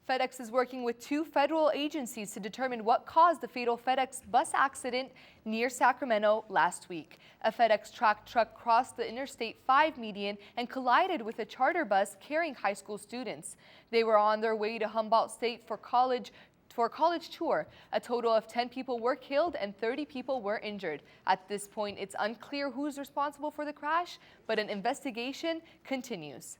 FedEx is working with 2 federal agencies to determine what caused the fatal FedEx bus accident near Sacramento last week. A FedEx track truck crossed the Interstate 5 median and collided with a charter bus carrying high school students. They were on their way to Humboldt State for a college tour. A total of 10 people were killed and 30 people were injured. At this point, it's unclear who's responsible for the crash, but an investigation continues.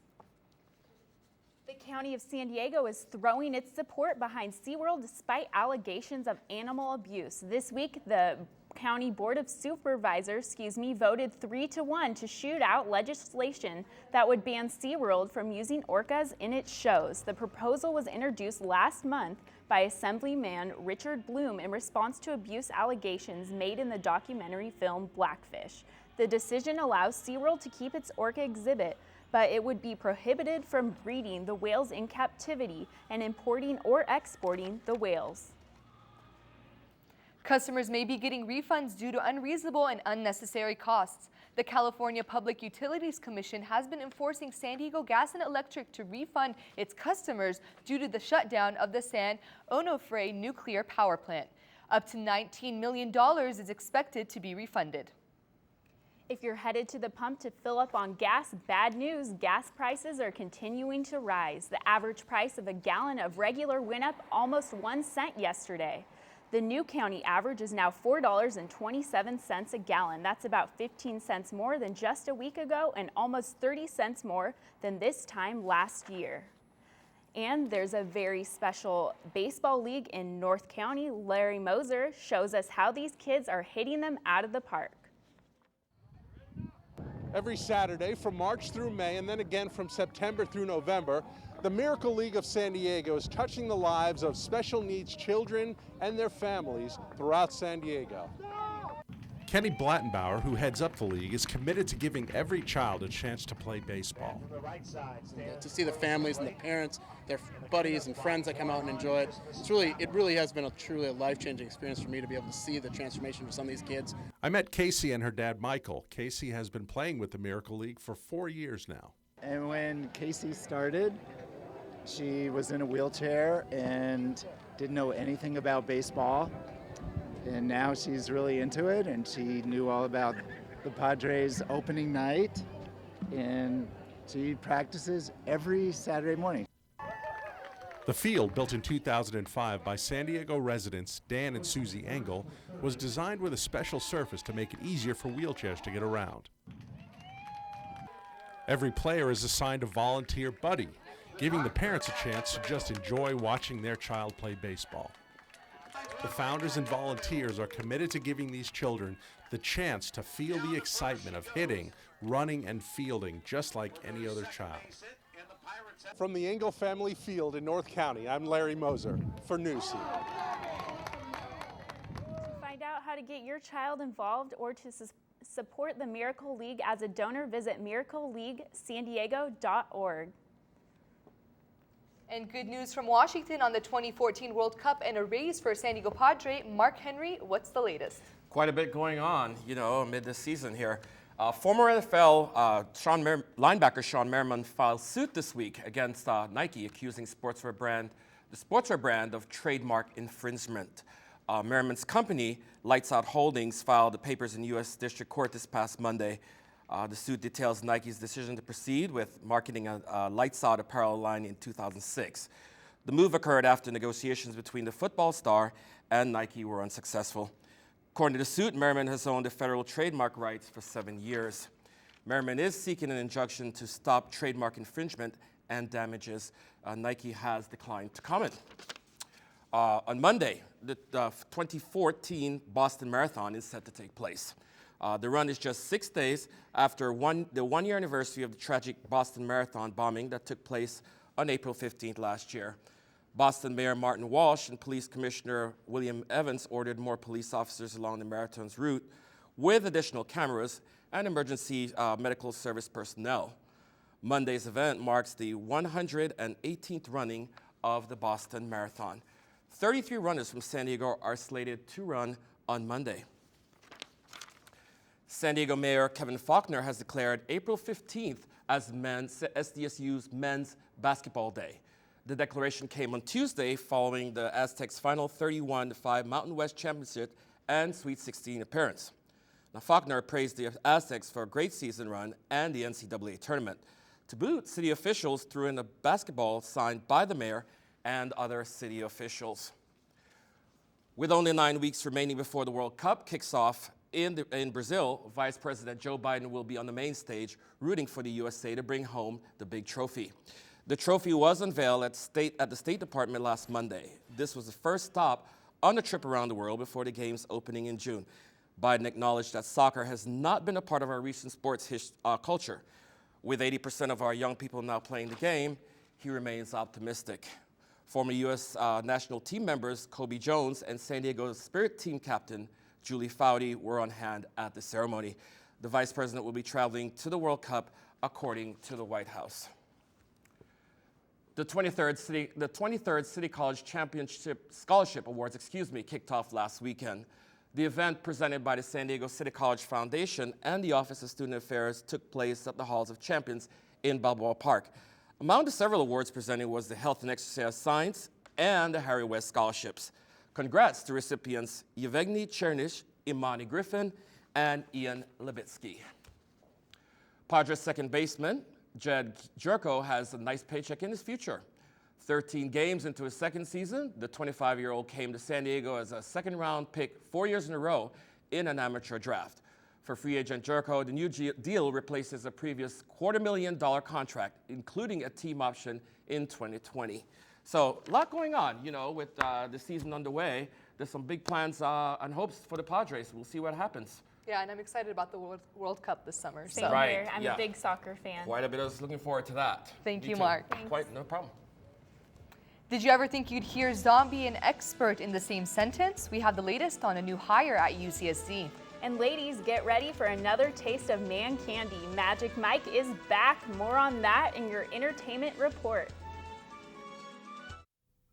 The County of San Diego is throwing its support behind SeaWorld despite allegations of animal abuse. This week, the County Board of Supervisors, voted 3-1 to shoot out legislation that would ban SeaWorld from using orcas in its shows. The proposal was introduced last month by Assemblyman Richard Bloom in response to abuse allegations made in the documentary film Blackfish. The decision allows SeaWorld to keep its orca exhibit, but it would be prohibited from breeding the whales in captivity and importing or exporting the whales. Customers may be getting refunds due to unreasonable and unnecessary costs. The California Public Utilities Commission has been enforcing San Diego Gas and Electric to refund its customers due to the shutdown of the San Onofre nuclear power plant. Up to $19 million is expected to be refunded. If you're headed to the pump to fill up on gas, bad news, gas prices are continuing to rise. The average price of a gallon of regular went up almost 1 cent yesterday. The new county average is now $4.27 a gallon. That's about 15 cents more than just a week ago and almost 30 cents more than this time last year. And there's a very special baseball league in North County. Larry Moser shows us how these kids are hitting them out of the park. Every Saturday from March through May and then again from September through November, the Miracle League of San Diego is touching the lives of special needs children and their families throughout San Diego. Kenny Blattenbauer, who heads up the league, is committed to giving every child a chance to play baseball. To see the families and the parents, their buddies and friends that come out and enjoy it, it really has been truly a life-changing experience for me to be able to see the transformation for some of these kids. I met Casey and her dad, Michael. Casey has been playing with the Miracle League for 4 years now. And when Casey started, she was in a wheelchair and didn't know anything about baseball. And now she's really into it, and she knew all about the Padres opening night, and she practices every Saturday morning. The field, built in 2005 by San Diego residents Dan and Susie Engel, was designed with a special surface to make it easier for wheelchairs to get around. Every player is assigned a volunteer buddy, giving the parents a chance to just enjoy watching their child play baseball. The founders and volunteers are committed to giving these children the chance to feel the excitement of hitting, running, and fielding just like any other child. From the Engel Family Field in North County, I'm Larry Moser for Newsy. To find out how to get your child involved or to support the Miracle League as a donor, visit miracleleaguesandiego.org. And good news from Washington on the 2014 World Cup and a raise for San Diego Padre. Mark Henry, what's the latest? Quite a bit going on, amid this season here. Former NFL linebacker Sean Merriman filed suit this week against Nike, accusing the sportswear brand of trademark infringement. Merriman's company, Lights Out Holdings, filed the papers in U.S. District Court this past Monday. The suit details Nike's decision to proceed with marketing a Lights Out apparel line in 2006. The move occurred after negotiations between the football star and Nike were unsuccessful. According to the suit, Merriman has owned the federal trademark rights for 7 years. Merriman is seeking an injunction to stop trademark infringement and damages. Nike has declined to comment. On Monday, the 2014 Boston Marathon is set to take place. The run is just 6 days after the one-year anniversary of the tragic Boston Marathon bombing that took place on April 15th last year. Boston Mayor Martin Walsh and Police Commissioner William Evans ordered more police officers along the marathon's route with additional cameras and emergency medical service personnel. Monday's event marks the 118th running of the Boston Marathon. 33 runners from San Diego are slated to run on Monday. San Diego Mayor Kevin Faulconer has declared April 15th as SDSU's Men's Basketball Day. The declaration came on Tuesday following the Aztecs' final 31-5 Mountain West Championship and Sweet 16 appearance. Now, Faulkner praised the Aztecs for a great season run and the NCAA tournament. To boot, city officials threw in a basketball signed by the mayor and other city officials. With only 9 weeks remaining before the World Cup kicks off in Brazil, Vice President Joe Biden will be on the main stage rooting for the USA to bring home the big trophy. The trophy was unveiled at the State Department last Monday. This was the first stop on the trip around the world before the games opening in June. Biden acknowledged that soccer has not been a part of our recent sports culture. With 80% of our young people now playing the game, he remains optimistic. Former U.S. national team members Kobe Jones and San Diego Spirit team captain Julie Foudy were on hand at the ceremony. The vice president will be traveling to the World Cup, according to the White House. The 23rd City College Championship Scholarship Awards, kicked off last weekend. The event, presented by the San Diego City College Foundation and the Office of Student Affairs, took place at the Halls of Champions in Balboa Park. Among the several awards presented was the Health and Exercise Science and the Harry West Scholarships. Congrats to recipients Yevgeny Chernish, Imani Griffin, and Ian Levitsky. Padres second baseman Jed Jerko has a nice paycheck in his future. 13 games into his second season, the 25-year-old came to San Diego as a second-round pick 4 years in a row in an amateur draft. For free agent Jerko, the new deal replaces a previous $250,000 contract, including a team option in 2020. So a lot going on, with the season underway. There's some big plans and hopes for the Padres. We'll see what happens. Yeah, and I'm excited about the World Cup this summer. Same Right, here. I'm yeah. a big soccer fan. Quite a bit of us looking forward to that. Thank Me you, too. Mark. Quite, no problem. Did you ever think you'd hear zombie and expert in the same sentence? We have the latest on a new hire at UCSD. And ladies, get ready for another taste of man candy. Magic Mike is back. More on that in your entertainment report.